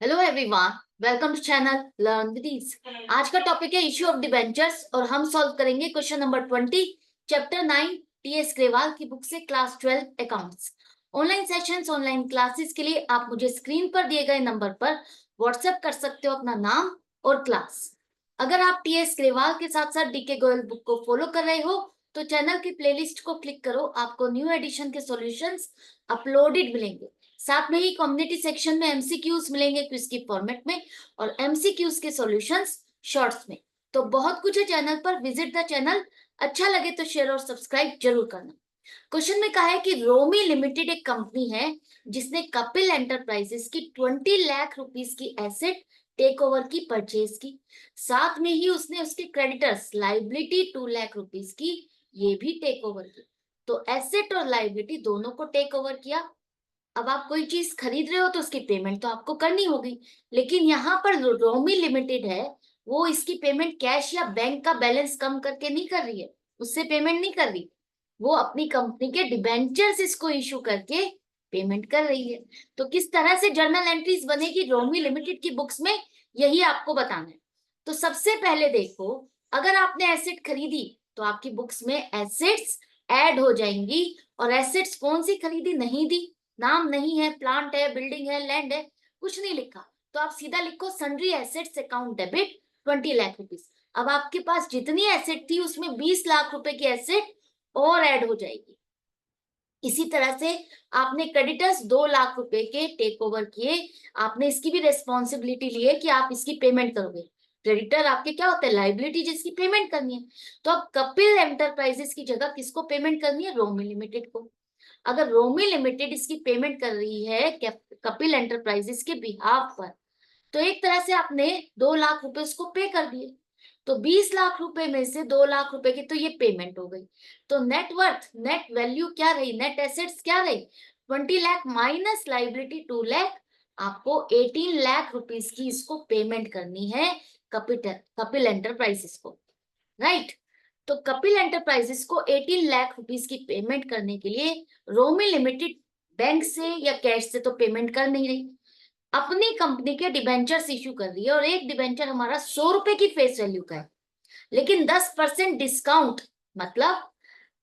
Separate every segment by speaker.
Speaker 1: Hello everyone, welcome to channel learn with ease. आज का topic है इश्यू ऑफ डिबेंचर्स और हम सॉल्व करेंगे question number 20 chapter 9 TS Grewal की बुक से class 12 accounts. Online sessions online classes के लिए आप मुझे स्क्रीन पर दिए गए नंबर पर व्हाट्सएप कर सकते हो अपना नाम और क्लास। अगर आप टीएस ग्रेवाल के साथ साथ डीके गोयल बुक को फॉलो कर रहे हो तो चैनल की प्लेलिस्ट को क्लिक करो, आपको न्यू एडिशन के सॉल्यूशंस अपलोडेड मिलेंगे। साथ में ही कम्युनिटी सेक्शन में एमसीक्यूज मिलेंगे क्विज की फॉर्मेट में और एमसीक्यूज के सॉल्यूशंस शॉर्ट्स में। तो बहुत कुछ है चैनल पर, विजिट द चैनल। अच्छा लगे तो शेयर और सब्सक्राइब जरूर करना। क्वेश्चन में कहा है कि रोमी लिमिटेड एक कंपनी है जिसने कपिल एंटरप्राइजेस की 20 लाख रुपीस की एसेट टेक ओवर की परचेज की। साथ में ही उसने उसके क्रेडिटर्स लाइबिलिटी 2 लाख रुपीस की ये भी टेक ओवर की। तो एसेट और लाइबिलिटी दोनों को टेक ओवर किया। अब आप कोई चीज खरीद रहे हो तो उसकी पेमेंट तो आपको करनी होगी, लेकिन यहाँ पर जो रोमी लिमिटेड है वो इसकी पेमेंट कैश या बैंक का बैलेंस कम करके नहीं कर रही है, उससे पेमेंट नहीं कर रही। वो अपनी कंपनी के डिबेंचर्स इसको इशू करके पेमेंट कर रही है। तो किस तरह से जर्नल एंट्रीज बनेगी रोमी लिमिटेड की बुक्स में, यही आपको बताना है। तो सबसे पहले देखो, अगर आपने एसेट खरीदी तो आपकी बुक्स में एसेट्स ऐड हो जाएंगी। और एसेट्स कौन सी खरीदी, नहीं दी, नाम नहीं है, प्लांट है, बिल्डिंग है, लैंड है, कुछ नहीं लिखा, तो आप सीधा लिखो sundry assets account debit 20 lakh rupees. अब आपके पास जितनी एसेट थी उसमें 20 लाख रुपए की एसेट और ऐड हो जाएगी। इसी तरह से आपने क्रेडिटर्स 2 लाख रुपए के टेक ओवर किए, आपने इसकी भी रेस्पॉन्सिबिलिटी ली है कि आप इसकी पेमेंट करोगे। क्रेडिटर आपके क्या होते हैं, लाइबिलिटी जिसकी पेमेंट करनी है। तो अब कपिल एंटरप्राइजेस की जगह किसको पेमेंट करनी है, रोमी लिमिटेड को। अगर रोमी लिमिटेड इसकी पेमेंट कर रही है कपिल एंटरप्राइजेस के बिहाफ पर, तो एक तरह से आपने 2 लाख रुपए उसको पे कर दिए। तो 20 लाख रुपए में से 2 लाख रुपए की तो ये पेमेंट हो गई। तो नेटवर्थ, नेट वैल्यू क्या रही, नेट एसेट्स क्या रही, 20 लाख माइनस लाइबिलिटी 2 लाख। आपको 18 लाख रुपीस की इसको पेमेंट करनी है कपिल एंटरप्राइजेस को, राइट। तो कपिल एंटरप्राइजेस को 18 लाख रुपीस की पेमेंट करने के लिए रोमी लिमिटेड बैंक से या कैश से तो पेमेंट कर नहीं रही, अपनी कंपनी के डिबेंचर्स इश्यू कर रही है। और एक डिबेंचर हमारा 100 रुपए की फेस वैल्यू का है, लेकिन 10% डिस्काउंट, मतलब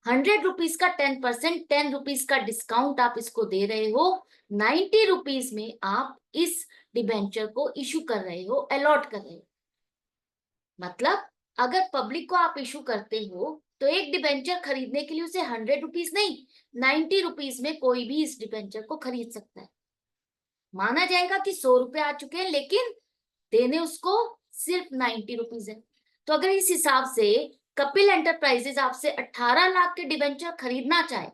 Speaker 1: 100 रुपीज का 10%, 10 रुपीज का डिस्काउंट आप इसको दे रहे हो। 90 रुपीज में आप इस डिबेंचर को इशू कर रहे हो, अलॉट कर रहे हो। मतलब अगर पब्लिक को आप इशू करते हो तो एक डिबेंचर खरीदने के लिए उसे 100 रुपीज नहीं, 90 रुपीज में कोई भी इस डिबेंचर को खरीद सकता है। माना जाएगा कि 100 रुपए आ चुके हैं, लेकिन देने उसको सिर्फ 90 रुपीज है। तो अगर इस हिसाब से कपिल एंटरप्राइजेस आपसे 18 लाख के डिबेंचर खरीदना चाहे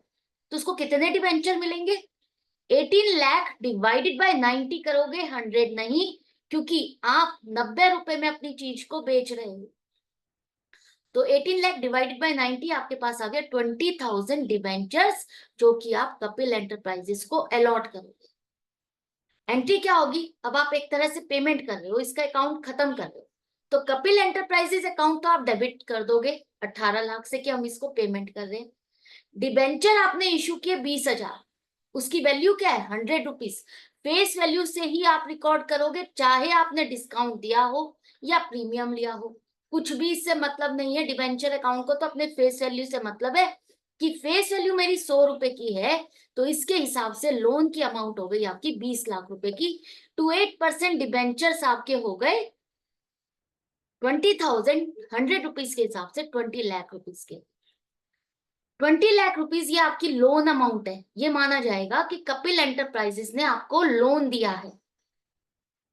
Speaker 1: तो उसको कितने डिबेंचर मिलेंगे, 18 लाख डिवाइडेड बाय 90 करोगे, 100 नहीं, क्योंकि आप 90 रुपए में अपनी चीज को बेच रहे हो। तो 18 लाख डिवाइडेड बाय 90 आपके पास आ गया 20,000 डिबेंचर्स, जो कि आप कपिल एंटरप्राइजेस को अलॉट करोगे। एंट्री क्या होगी, अब आप एक तरह से पेमेंट कर रहे हो, इसका अकाउंट खत्म कर रहे हो। तो कपिल एंटरप्राइजेस अकाउंट तो आप डेबिट कर दोगे 18 लाख से कि हम इसको पेमेंट कर रहे हैं। डिबेंचर आपने इशू किए 20,000, उसकी वैल्यू क्या है, 100 रुपीज। फेस वैल्यू से ही आप रिकॉर्ड करोगे, चाहे आपने डिस्काउंट दिया हो या प्रीमियम लिया हो, कुछ भी इससे मतलब नहीं है। डिबेंचर अकाउंट को तो अपने फेस वैल्यू से मतलब है कि फेस वैल्यू मेरी 100 रुपए की है, तो इसके हिसाब से लोन की अमाउंट हो गई आपकी 20 लाख रुपए की। टू 8% डिबेंचर्स आपके हो गए 20,000, 100 रुपीज के हिसाब से 20 लाख रुपीज के। 20 लाख रुपीज ये आपकी लोन अमाउंट है, ये माना जाएगा कि कपिल एंटरप्राइजेस ने आपको लोन दिया है।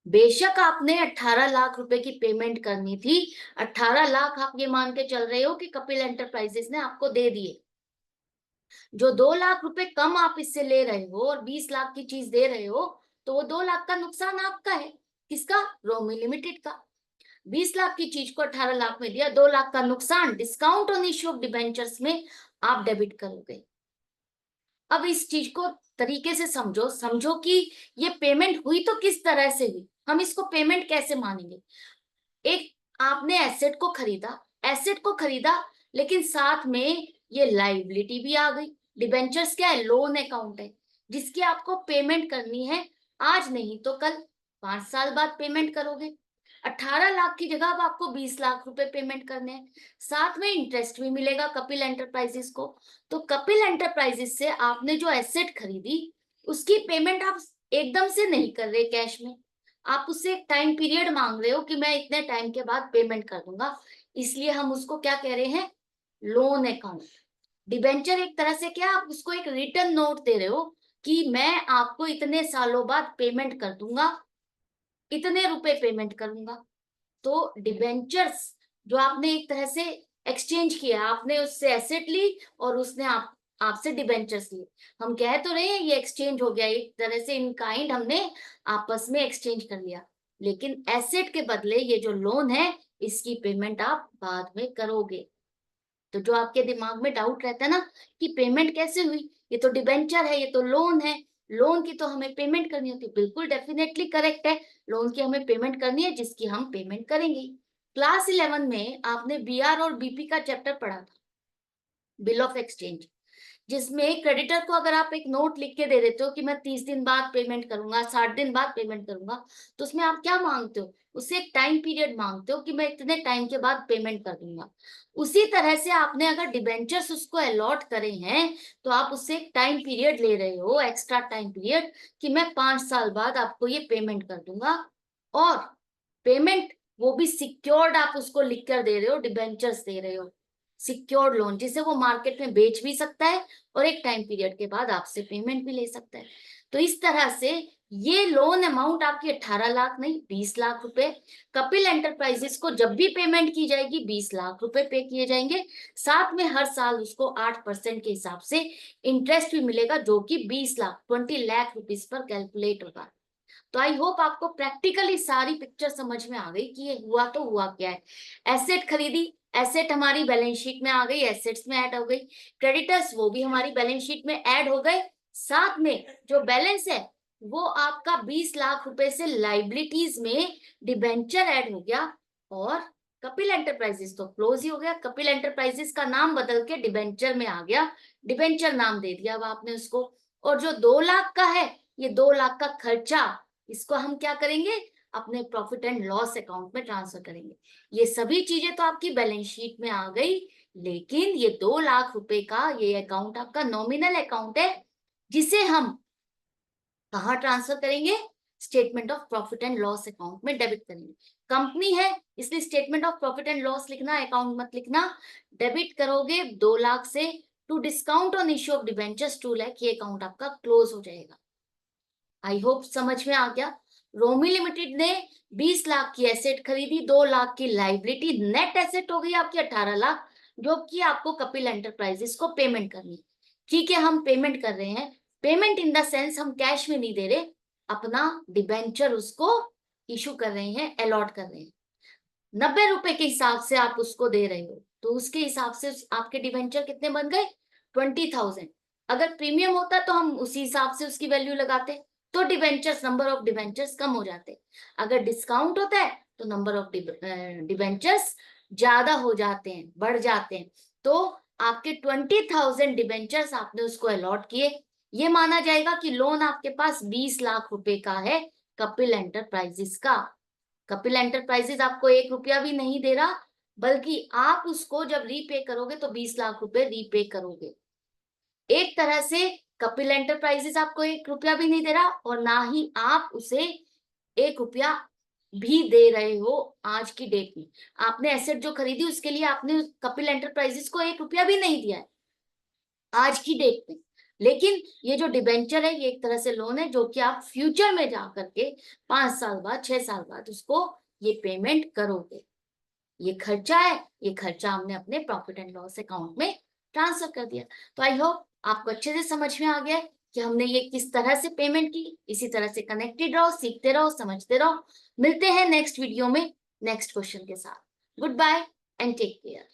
Speaker 1: बेशक आपने 18 लाख रुपए की पेमेंट करनी थी, 18 लाख आप ये मान के चल रहे हो कि कपिल एंटरप्राइजेस ने आपको दे दिए। जो 2 लाख रुपए कम आप इससे ले रहे हो और 20 लाख की चीज दे रहे हो, तो वो 2 लाख का नुकसान आपका है। किसका, रोमी लिमिटेड का। 20 लाख की चीज को 18 लाख में दिया, 2 लाख का नुकसान discount on issue of debentures में आप डेबिट करोगे। अब इस चीज को तरीके से समझो, समझो कि ये पेमेंट हुई तो किस तरह से हुई, हम इसको पेमेंट कैसे मानेंगे। एक आपने एसेट को खरीदा, एसेट को खरीदा, लेकिन साथ में ये लाइबिलिटी भी आ गई। डिबेंचर्स क्या है, लोन अकाउंट है जिसकी आपको पेमेंट करनी है, आज नहीं तो कल। 5 साल बाद पेमेंट करोगे। 18 लाख की जगह अब आपको 20 लाख रुपए पेमेंट करने हैं, साथ में इंटरेस्ट भी मिलेगा कपिल एंटरप्राइजेस को। तो कपिल एंटरप्राइजेस से आपने जो एसेट खरीदी उसकी पेमेंट आप एकदम से नहीं कर रहे कैश में, आप उससे एक टाइम पीरियड मांग रहे हो कि मैं इतने टाइम के बाद पेमेंट कर दूंगा, इसलिए हम उसको क्या कह रहे हैं, लोन अकाउंट। डिबेंचर एक तरह से क्या, आप उसको एक रिटर्न नोट दे रहे हो कि मैं आपको इतने सालों बाद पेमेंट कर दूंगा, इतने रुपए पेमेंट करूंगा। तो डिबेंचर्स जो आपने एक तरह से एक्सचेंज किया, आपने उससे एसेट ली और उसने आपसे डिबेंचर्स लिए। हम कह तो रहे हैं ये एक्सचेंज हो गया, एक तरह से इन काइंड हमने आपस में एक्सचेंज कर लिया, लेकिन एसेट के बदले ये जो लोन है इसकी पेमेंट आप बाद में करोगे। तो जो आपके दिमाग में डाउट रहता है ना कि पेमेंट कैसे हुई, ये तो डिबेंचर है, ये तो लोन है, लोन की तो हमें पेमेंट करनी होती है, बिल्कुल डेफिनेटली करेक्ट है, लोन की हमें पेमेंट करनी है जिसकी हम पेमेंट करेंगे। क्लास 11 में आपने बीआर और बीपी का चैप्टर पढ़ा था, बिल ऑफ एक्सचेंज, जिसमें क्रेडिटर को अगर आप एक नोट लिख के दे देते हो कि मैं 30 दिन बाद पेमेंट करूंगा, 60 दिन बाद पेमेंट करूंगा, तो उसमें आप क्या मांगते हो, उससे एक टाइम पीरियड मांगते हो कि मैं इतने टाइम के बाद पेमेंट कर दूंगा। उसी तरह से आपने अगर डिबेंचर्स उसको अलॉट करे हैं तो आप उससे एक टाइम पीरियड ले रहे हो, एक्स्ट्रा टाइम पीरियड, कि मैं 5 साल बाद आपको ये पेमेंट कर दूंगा। और पेमेंट वो भी सिक्योर्ड, आप उसको लिख कर दे रहे हो, डिबेंचर्स दे रहे हो, सिक्योर्ड लोन, जिसे वो मार्केट में बेच भी सकता है और एक टाइम पीरियड के बाद आपसे पेमेंट भी ले सकता है। तो इस तरह से ये लोन अमाउंट आपकी 18 लाख नहीं 20 लाख रुपए, कपिल एंटरप्राइजेस को जब भी पेमेंट की जाएगी 20 लाख रुपए पे किए जाएंगे, साथ में हर साल उसको 8% के हिसाब से इंटरेस्ट भी मिलेगा, जो कि 20 lakh 20 lakh rupees per calculate होगा। तो आई होप आपको प्रैक्टिकली सारी पिक्चर समझ में आ गई कि ये हुआ तो हुआ क्या है। एसेट खरीदी, एसेट हमारी बैलेंस शीट में आ गई, एसेट्स में ऐड हो गई, क्रेडिटर्स वो भी हमारी बैलेंस शीट में ऐड हो गए, साथ में जो बैलेंस है वो आपका 20 लाख रुपए से लाइबिलिटीज में डिबेंचर ऐड हो गया, और कपिल एंटरप्राइजेस तो क्लोज ही हो गया, कपिल एंटरप्राइजेस का नाम बदल के डिबेंचर में आ गया, डिबेंचर नाम दे दिया अब आपने उसको। और जो 2 लाख का है, ये 2 लाख का खर्चा, इसको हम क्या करेंगे, अपने प्रॉफिट एंड लॉस अकाउंट में ट्रांसफर करेंगे। ये सभी चीजें तो आपकी बैलेंस शीट में आ गई, लेकिन ये 2 लाख रुपए का ये अकाउंट आपका नॉमिनल अकाउंट है, जिसे हम कहाँ ट्रांसफर करेंगे, statement of profit and loss account में डेबिट करेंगे। कंपनी है इसलिए statement of profit and loss लिखना, अकाउंट मत लिखना। डेबिट करोगे 2 लाख से, to discount on issue of debentures 2 lakh, ये अकाउंट आपका क्लोज हो जाएगा। आई होप समझ में आ गया। रोमी लिमिटेड ने 20 लाख की एसेट खरीदी, 2 लाख की लाइबिलिटी, नेट एसेट हो गई आपकी 18 लाख, जो कि आपको कपिल एंटरप्राइजेस को पेमेंट करनी। ठीक है, हम पेमेंट कर रहे हैं, पेमेंट इन द सेंस हम कैश में नहीं दे रहे, अपना डिबेंचर उसको इशू कर रहे हैं, अलॉट कर रहे हैं। 90 रुपए के हिसाब से आप उसको दे रहे हो, तो उसके हिसाब से आपके डिबेंचर कितने बन गए, 20,000। अगर प्रीमियम होता तो हम उसी हिसाब से उसकी वैल्यू लगाते, तो डिबेंचर्स, नंबर ऑफ डिबेंचर्स कम हो जाते। अगर डिस्काउंट होता है तो नंबर ऑफ डिबेंचर्स ज्यादा हो जाते हैं, बढ़ जाते हैं। तो आपके 20,000 डिबेंचर्स आपने उसको अलॉट किए, ये माना जाएगा कि लोन आपके पास 20 लाख रुपए का है कपिल एंटरप्राइजेस का। कपिल एंटरप्राइजेस आपको 1 रुपया भी नहीं दे रहा, बल्कि आप उसको जब रीपे करोगे तो 20 लाख रुपए रीपे करोगे। एक तरह से कपिल एंटरप्राइजेस आपको 1 रुपया भी नहीं दे रहा, और ना ही आप उसे 1 रुपया भी दे रहे हो। आज की डेट में आपने एसेट जो खरीदी उसके लिए आपने कपिल एंटरप्राइजेस को 1 रुपया भी नहीं दिया है आज की डेट में। लेकिन ये जो डिबेंचर है ये एक तरह से लोन है, जो कि आप फ्यूचर में जा करके 5 साल बाद 6 साल बाद उसको ये पेमेंट करोगे। ये खर्चा है, ये खर्चा हमने अपने प्रॉफिट एंड लॉस अकाउंट में ट्रांसफर कर दिया। तो आई होप आपको अच्छे से समझ में आ गया है कि हमने ये किस तरह से पेमेंट की। इसी तरह से कनेक्टेड रहो, सीखते रहो, समझते रहो। मिलते हैं नेक्स्ट वीडियो में नेक्स्ट क्वेश्चन के साथ। Goodbye and take care.